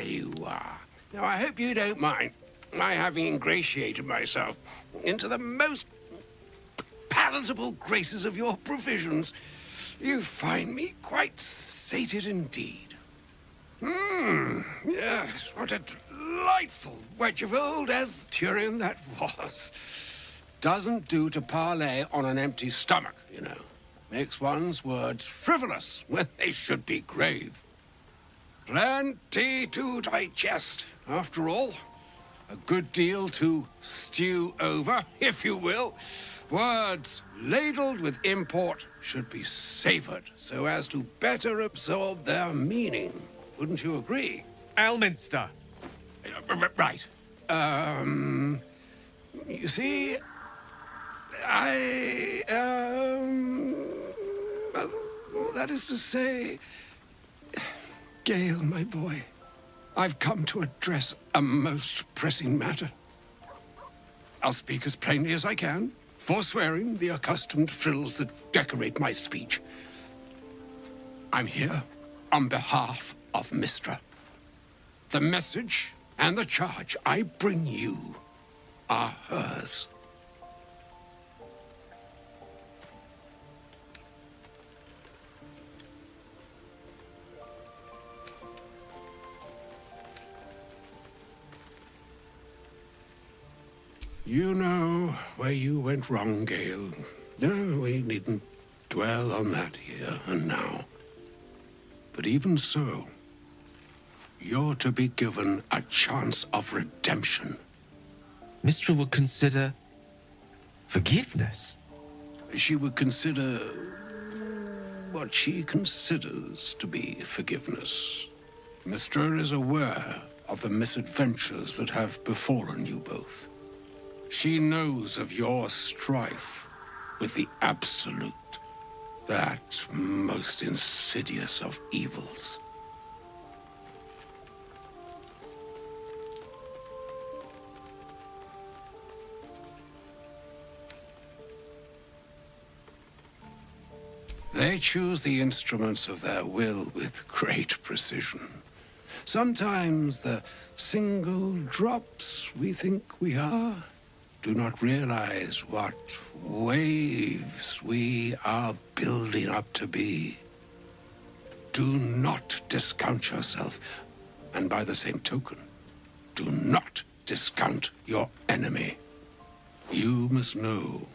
you are. Now, I hope you don't mind my having ingratiated myself into the most palatable graces of your provisions. You find me quite sated indeed. Yes, what a delightful wedge of old Elthurian that was. Doesn't do to parley on an empty stomach, you know. Makes one's words frivolous when they should be grave. Plenty to digest, after all. A good deal to stew over, if you will. Words ladled with import should be savored so as to better absorb their meaning. Wouldn't you agree? Elminster. Right. You see, that is to say, Gale, my boy, I've come to address a most pressing matter. I'll speak as plainly as I can, forswearing the accustomed frills that decorate my speech. I'm here on behalf of Mystra. The message and the charge I bring you are hers. You know where you went wrong, Gale. No, we needn't dwell on that here and now. But even so, you're to be given a chance of redemption. Mystra would consider forgiveness. She would consider what she considers to be forgiveness. Mystra is aware of the misadventures that have befallen you both. She knows of your strife with the Absolute, that most insidious of evils. They choose the instruments of their will with great precision. Sometimes the single drops we think we are do not realize what waves we are building up to be. Do not discount yourself, and by the same token, do not discount your enemy. You must know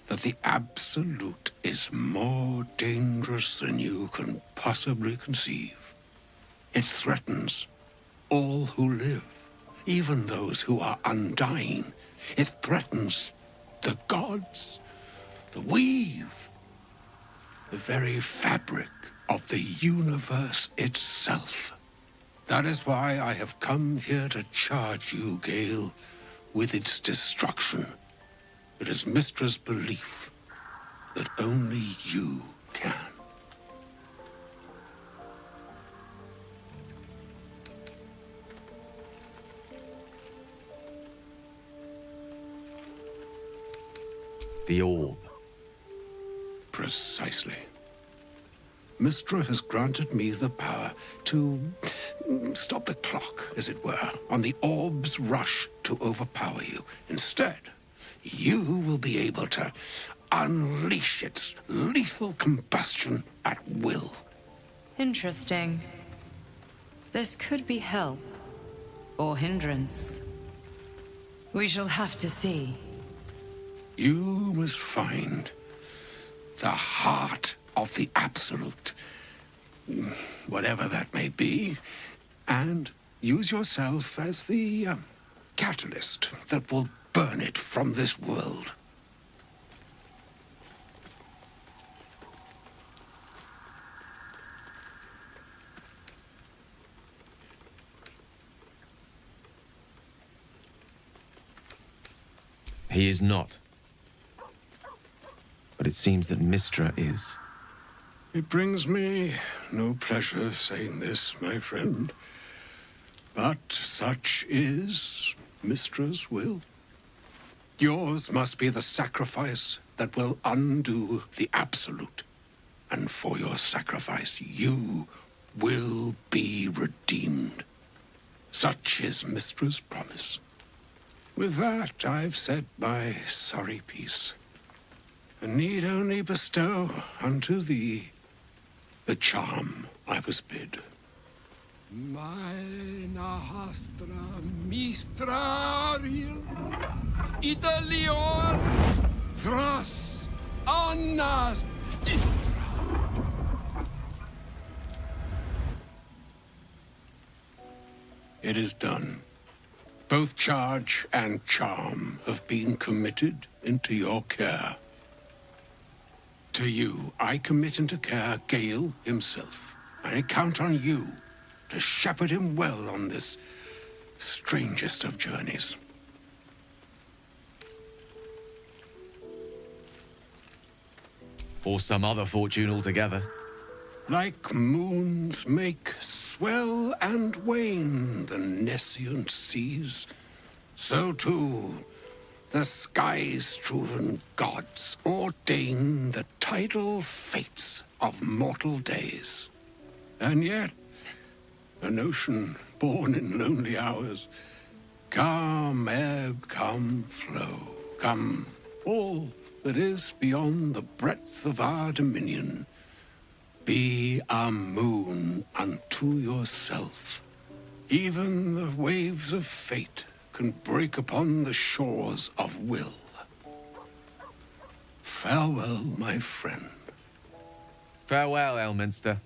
that the Absolute is more dangerous than you can possibly conceive. It threatens all who live, even those who are undying. It threatens the gods, the weave, the very fabric of the universe itself. That is why I have come here to charge you, Gale, with its destruction. It is Mystra's belief that only you can. The orb. Precisely. Mystra has granted me the power to stop the clock, as it were, on the orb's rush to overpower you. Instead, you will be able to unleash its lethal combustion at will. Interesting. This could be help, or hindrance. We shall have to see. You must find the heart of the Absolute, whatever that may be, and use yourself as the catalyst that will burn it from this world. He is not. But it seems that Mystra is. It brings me no pleasure saying this, my friend. But such is Mystra's will. Yours must be the sacrifice that will undo the Absolute. And for your sacrifice, you will be redeemed. Such is Mystra's promise. With that, I've said my sorry piece, and need only bestow unto thee the charm I was bid. Mina hastra mistraril Italion thras annas dithra. It is done. Both charge and charm have been committed into your care. To you, I commit into care Gale himself. I count on you to shepherd him well on this strangest of journeys. Or some other fortune altogether. Like moons make swell and wane the nescient seas, so too the sky-strewn gods ordain the tidal fates of mortal days. And yet, an ocean born in lonely hours, come ebb, come flow, come all that is beyond the breadth of our dominion. Be a moon unto yourself. Even the waves of fate can break upon the shores of will. Farewell, my friend. Farewell, Elminster.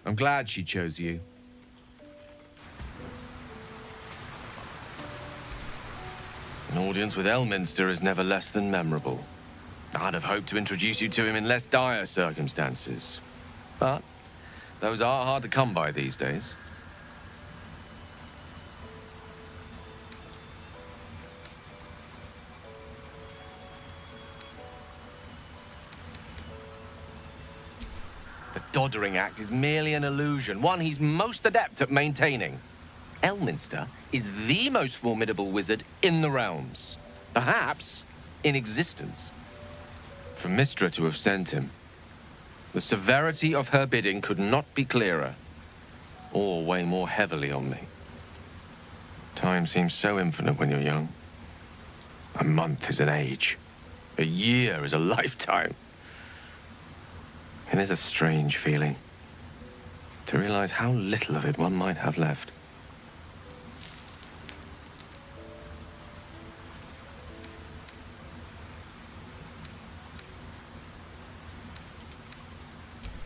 I'm glad she chose you. An audience with Elminster is never less than memorable. I'd have hoped to introduce you to him in less dire circumstances. But those are hard to come by these days. The Doddering Act is merely an illusion, one he's most adept at maintaining. Elminster is the most formidable wizard in the realms, perhaps in existence. For Mystra to have sent him, the severity of her bidding could not be clearer, or weigh more heavily on me. Time seems so infinite when you're young. A month is an age. A year is a lifetime. It is a strange feeling to realize how little of it one might have left.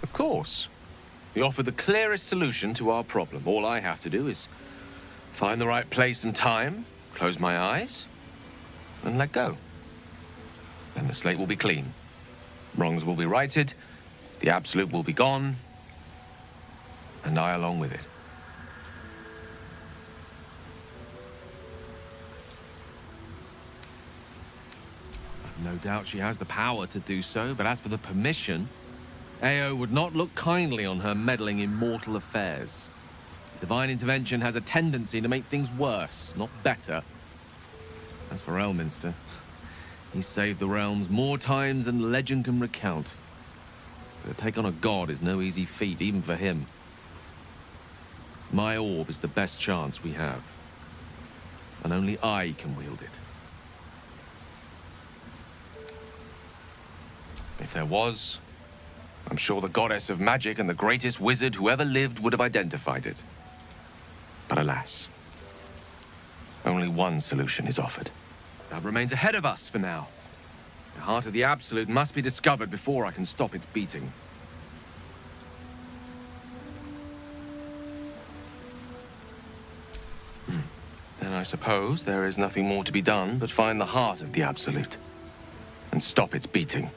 Of course. We offer the clearest solution to our problem. All I have to do is find the right place and time, close my eyes, and let go. Then the slate will be clean. Wrongs will be righted, the absolute will be gone, and I along with it. I've no doubt she has the power to do so, but as for the permission, Ao would not look kindly on her meddling in mortal affairs. Divine intervention has a tendency to make things worse, not better. As for Elminster, he's saved the realms more times than legend can recount. But to take on a god is no easy feat, even for him. My orb is the best chance we have, and only I can wield it. If there was, I'm sure the goddess of magic and the greatest wizard who ever lived would have identified it. But alas, only one solution is offered. That remains ahead of us for now. The heart of the Absolute must be discovered before I can stop its beating. Then I suppose there is nothing more to be done but find the heart of the Absolute and stop its beating.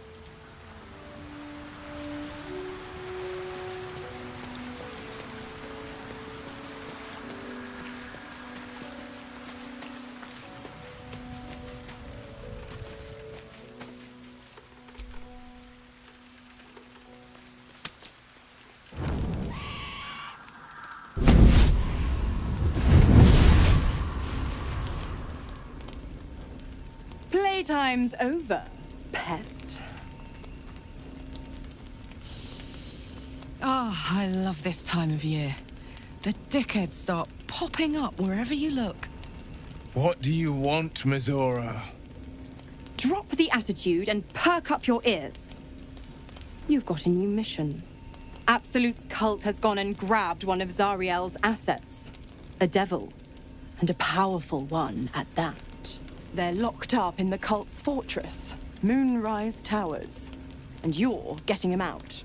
Playtime's over, pet. Ah, I love this time of year. The dickheads start popping up wherever you look. What do you want, Mizora? Drop the attitude and perk up your ears. You've got a new mission. Absolute's cult has gone and grabbed one of Zariel's assets. A devil. And a powerful one at that. They're locked up in the cult's fortress, Moonrise Towers. And you're getting him out.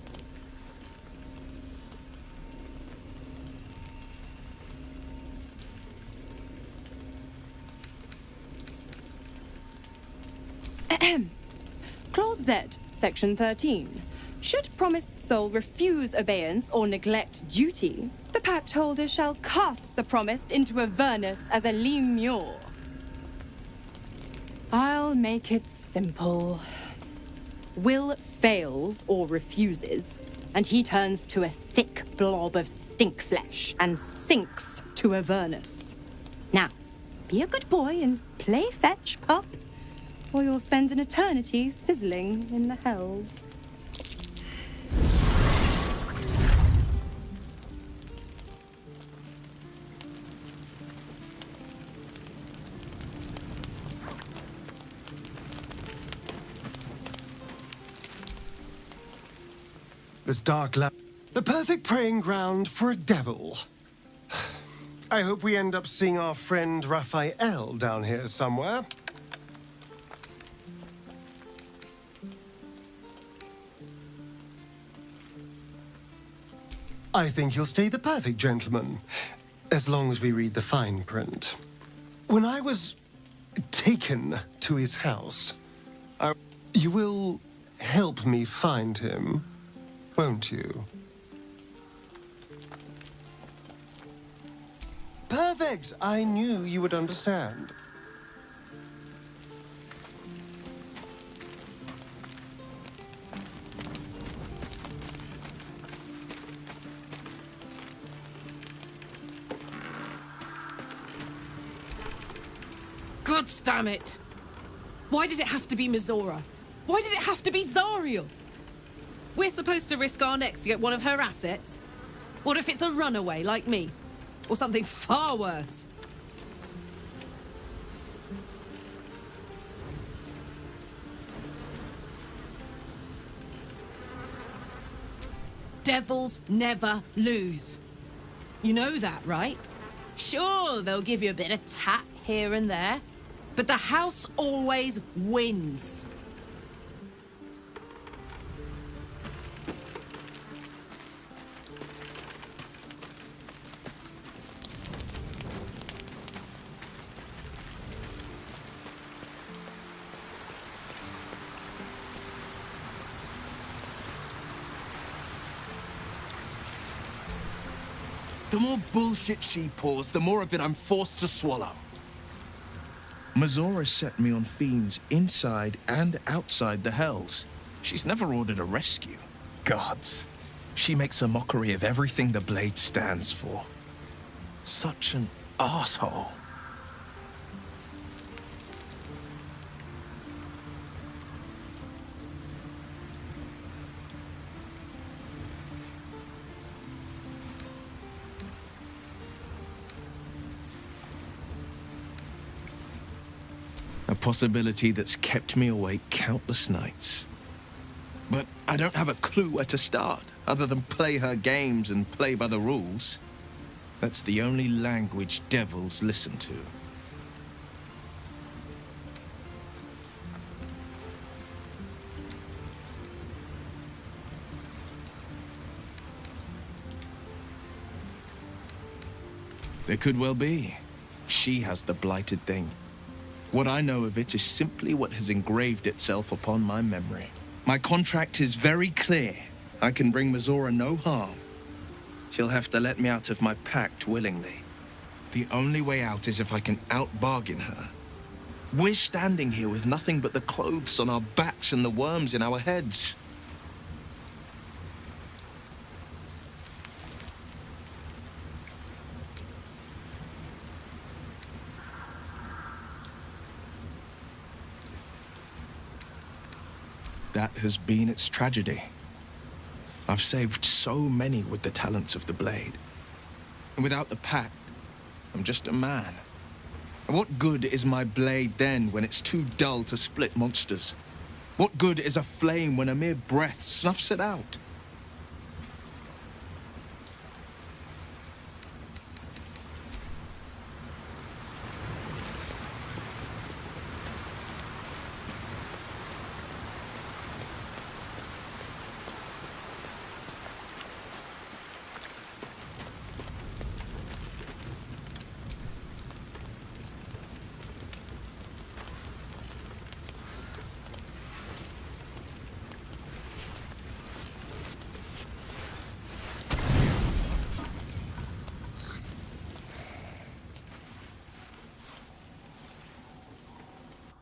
Clause Z, Section 13. Should promised soul refuse obeyance or neglect duty, the pact holder shall cast the promised into Avernus as a lemure. I'll make it simple. Will fails or refuses, and he turns to a thick blob of stink flesh and sinks to Avernus. Now, be a good boy and play fetch, pup, or you'll spend an eternity sizzling in the hells. This dark lab. The perfect preying ground for a devil. I hope we end up seeing our friend Raphael down here somewhere. I think he'll stay the perfect gentleman, as long as we read the fine print. When I was taken to his house, you will help me find him, won't you? Perfect! I knew you would understand. God damn it! Why did it have to be Mizora? Why did it have to be Zariel? We're supposed to risk our necks to get one of her assets? What if it's a runaway like me? Or something far worse? Devils never lose. You know that, right? Sure, they'll give you a bit of tap here and there, but the house always wins. The more bullshit she pours, the more of it I'm forced to swallow. Mizora set me on fiends inside and outside the Hells. She's never ordered a rescue. Gods. She makes a mockery of everything the Blade stands for. Such an asshole. A possibility that's kept me awake countless nights. But I don't have a clue where to start, other than play her games and play by the rules. That's the only language devils listen to. There could well be. She has the blighted thing. What I know of it is simply what has engraved itself upon my memory. My contract is very clear. I can bring Mizora no harm. She'll have to let me out of my pact willingly. The only way out is if I can out-bargain her. We're standing here with nothing but the clothes on our backs and the worms in our heads. That has been its tragedy. I've saved so many with the talents of the Blade. And without the pact, I'm just a man. And what good is my blade then when it's too dull to split monsters? What good is a flame when a mere breath snuffs it out?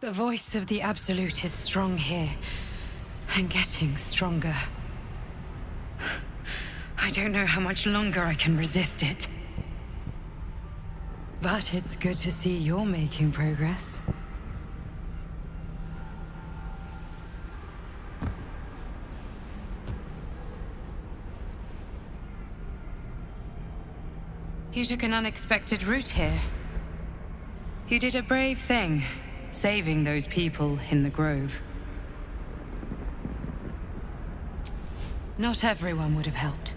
The voice of the Absolute is strong here, and getting stronger. I don't know how much longer I can resist it. But it's good to see you're making progress. You took an unexpected route here. You did a brave thing. Saving those people in the grove. Not everyone would have helped.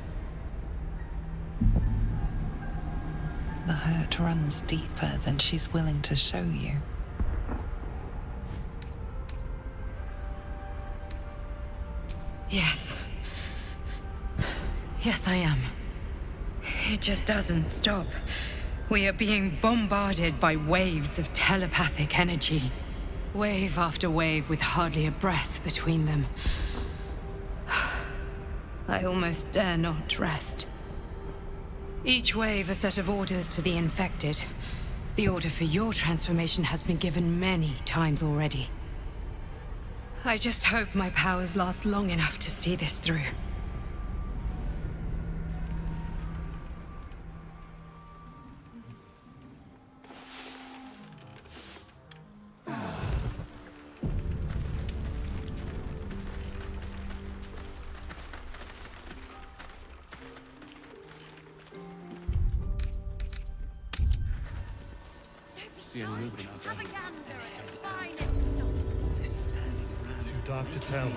The hurt runs deeper than she's willing to show you. Yes. Yes, I am. It just doesn't stop. We are being bombarded by waves of telepathic energy. Wave after wave with hardly a breath between them. I almost dare not rest. Each wave a set of orders to the infected. The order for your transformation has been given many times already. I just hope my powers last long enough to see this through. Too dark to tell.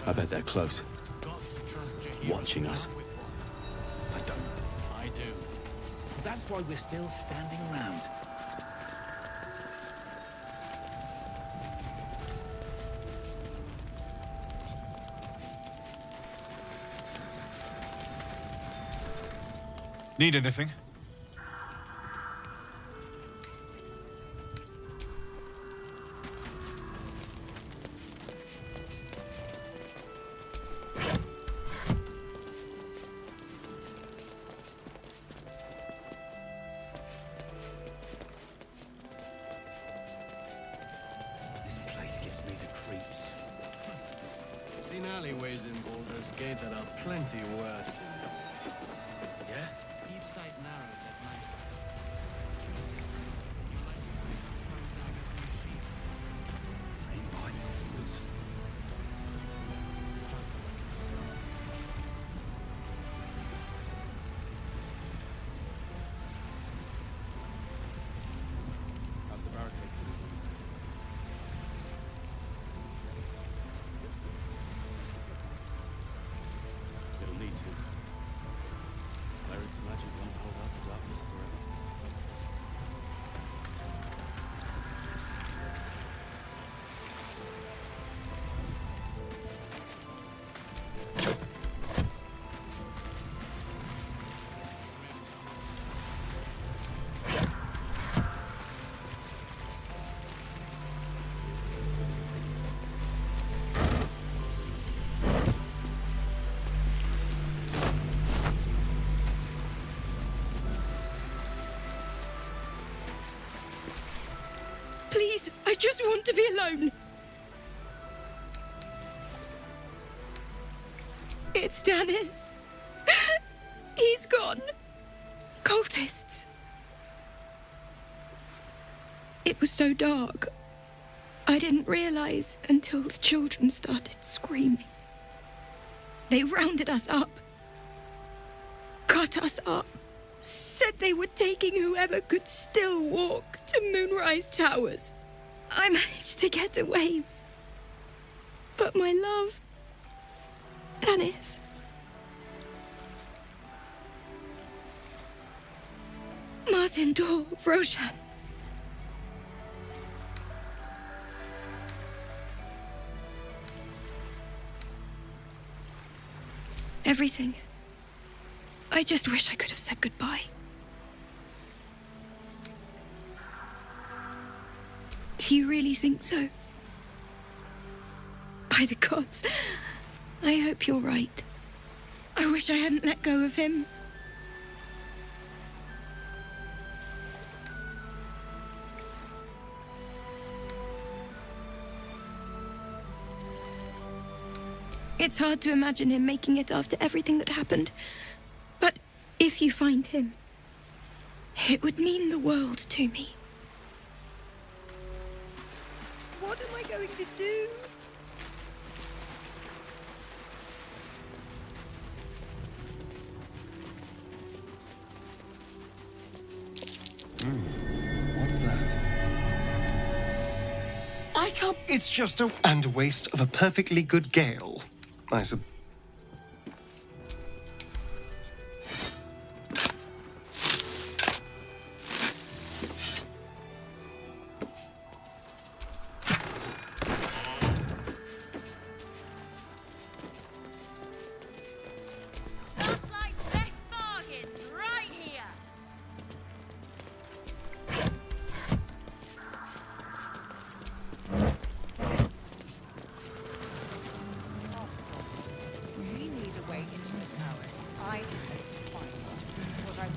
I bet they're close. Watching us. I don't. I do. That's why we're still standing around. Need anything? Seen alleyways in Baldur's Gate that are plenty worse. Yeah? Deep sight narrows at night. How's the barricade? It'll need to. Cleric's magic won't hold out the darkness forever. Please, I just want to be alone. It's Stannis. He's gone. Cultists. It was so dark. I didn't realize until the children started screaming. They rounded us up. Cut us up. said they were taking whoever could still walk to Moonrise Towers. I managed to get away. But my love, Dennis, Martin Dor, Roshan. Everything. I just wish I could have said goodbye. Do you really think so? By the gods, I hope you're right. I wish I hadn't let go of him. It's hard to imagine him making it after everything that happened. But if you find him, it would mean the world to me. What am I going to do? What's that? I can't... It's just a... And a waste of a perfectly good gale, I suppose. Looks like best bargains right here. We need a way into the towers. I intend to find one. What I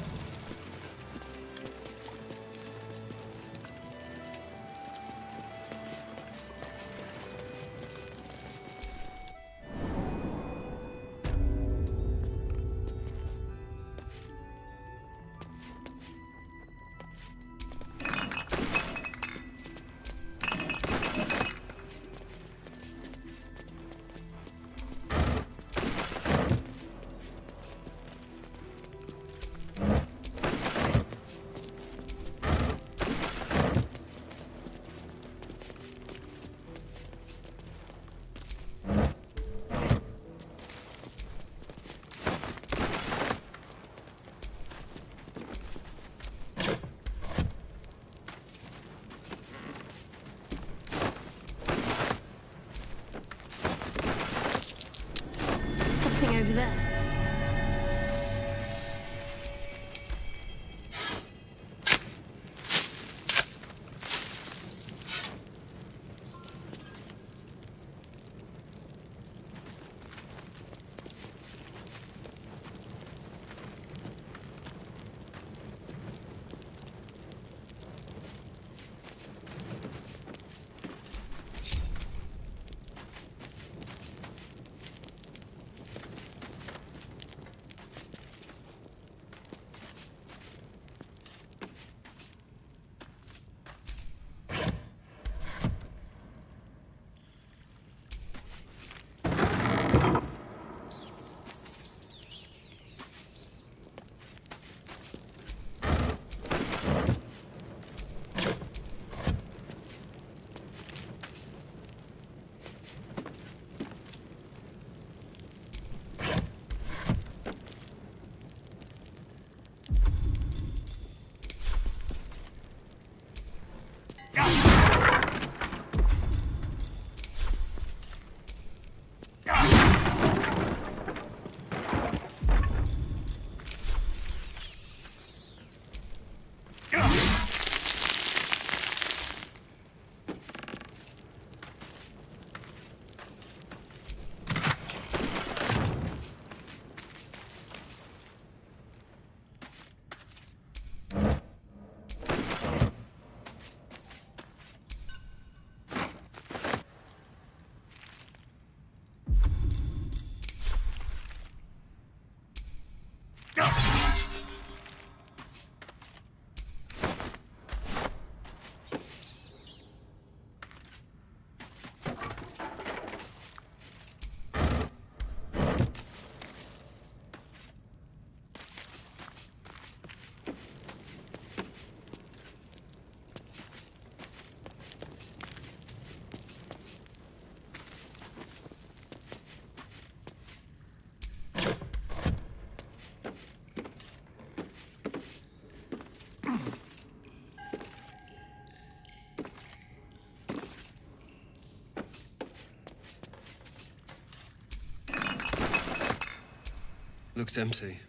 looks empty.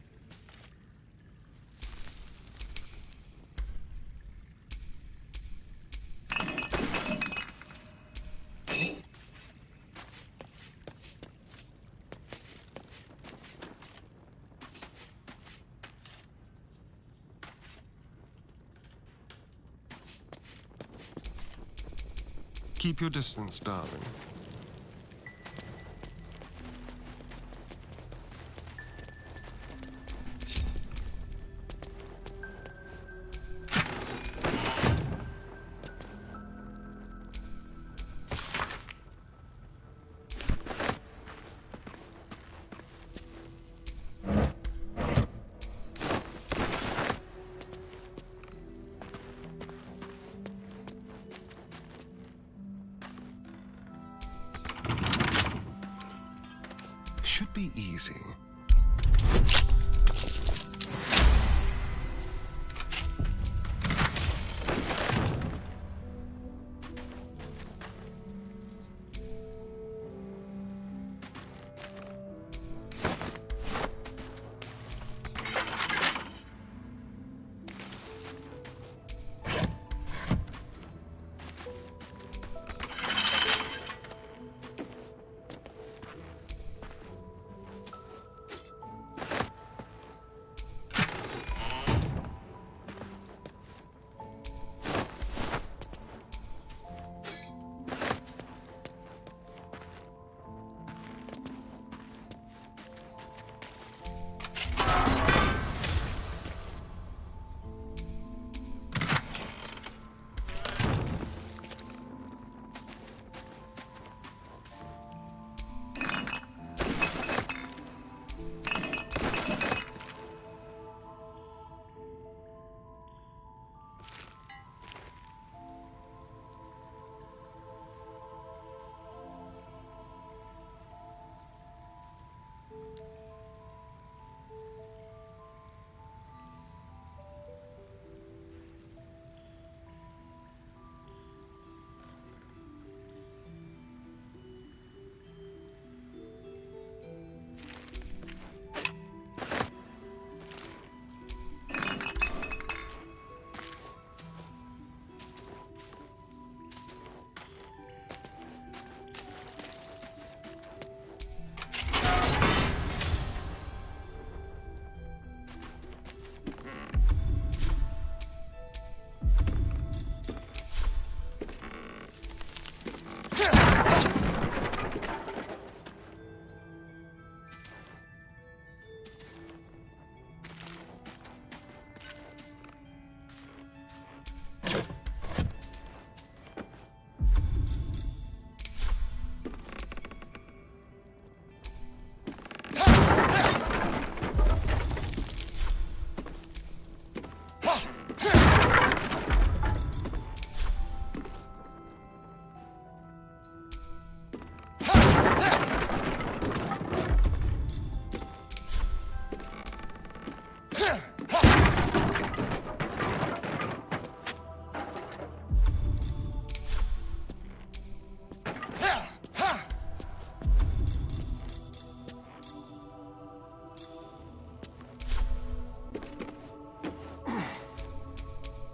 Keep your distance, darling. Should be easy.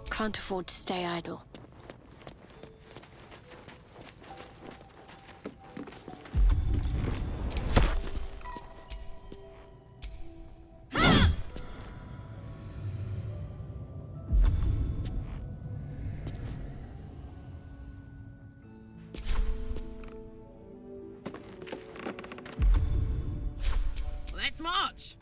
Can't afford to stay idle. Let's march!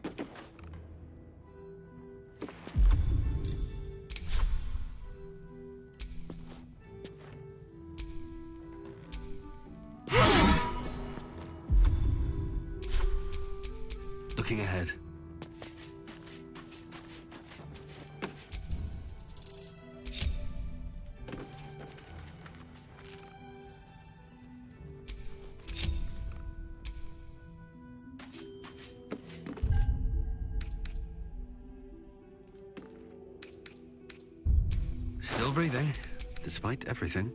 Looking ahead. Still breathing, despite everything.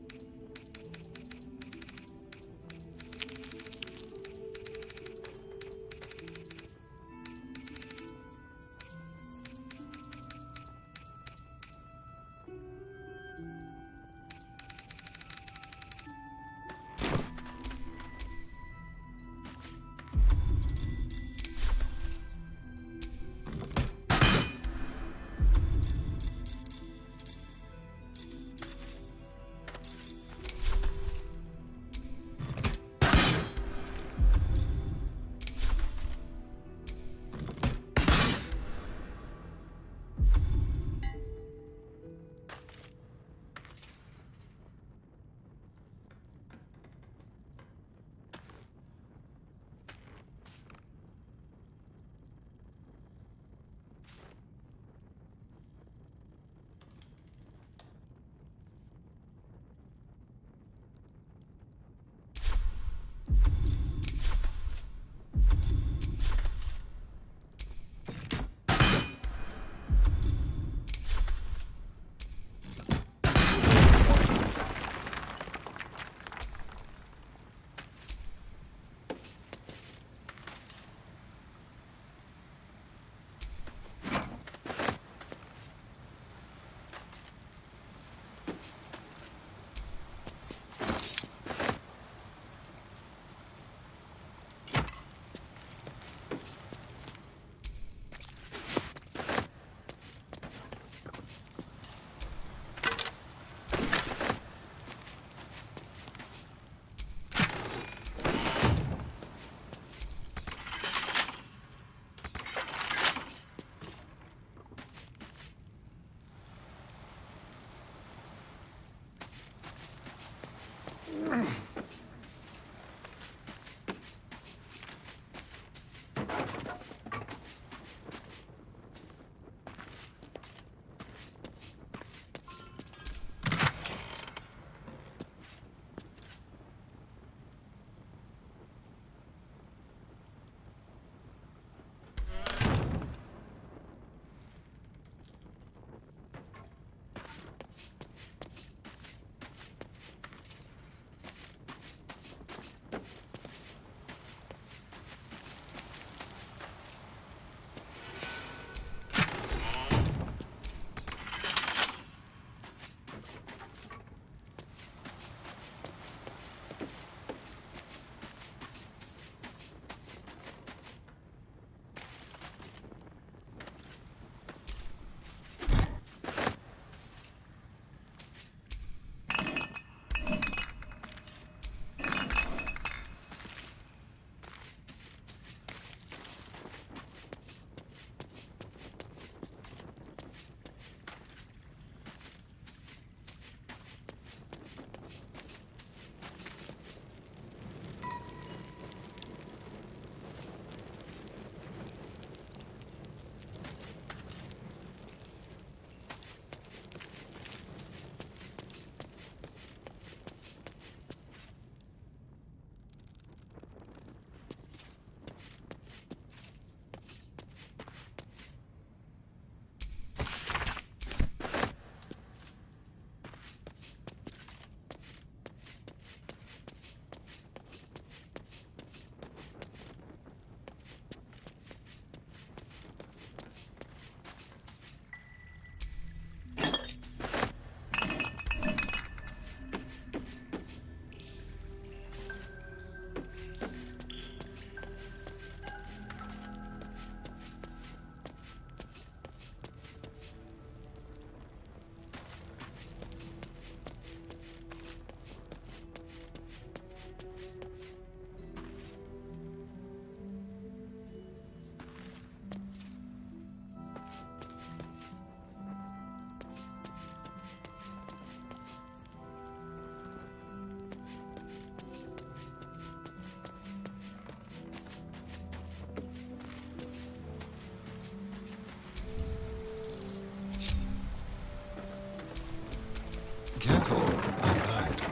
careful. I'm right.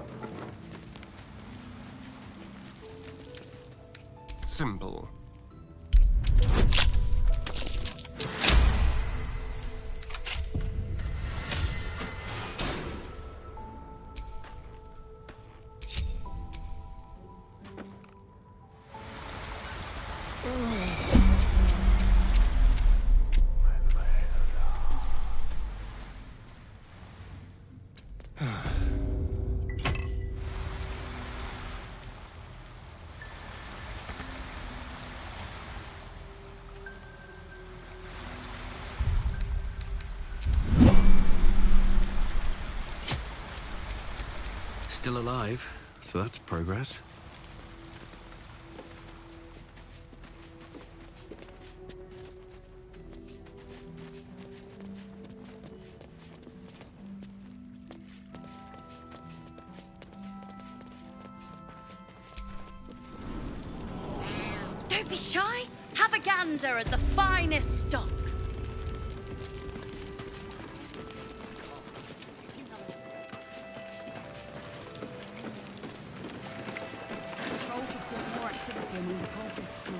Simple. Still alive, so that's progress. Don't be shy. Have a gander at the finest stock. Patrols report more activity among the cultists now.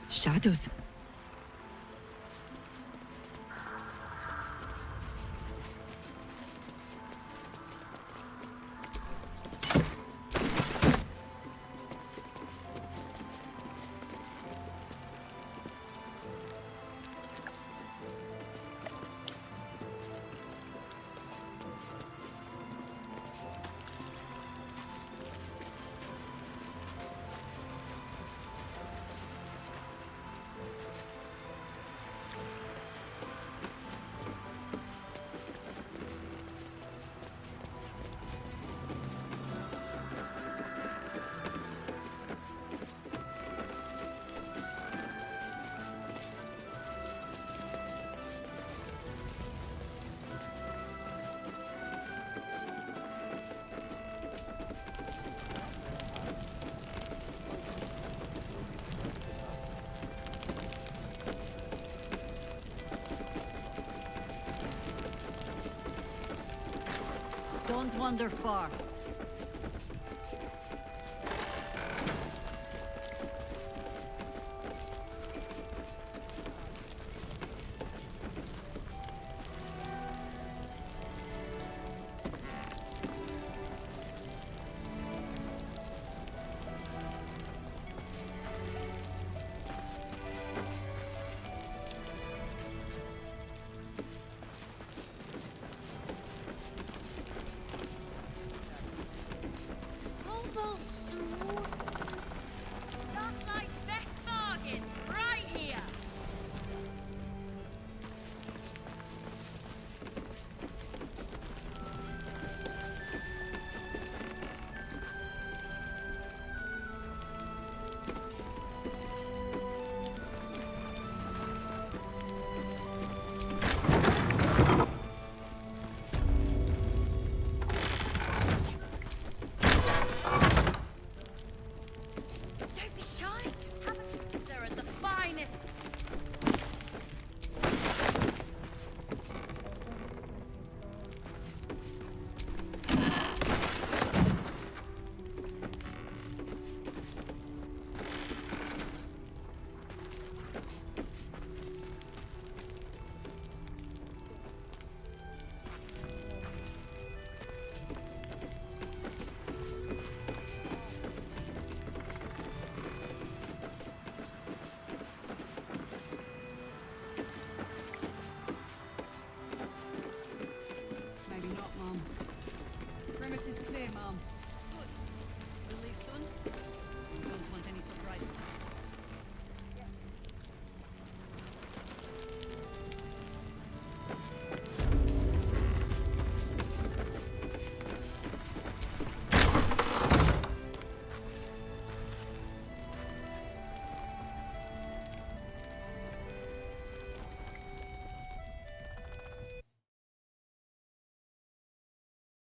Shadows. Don't wander far.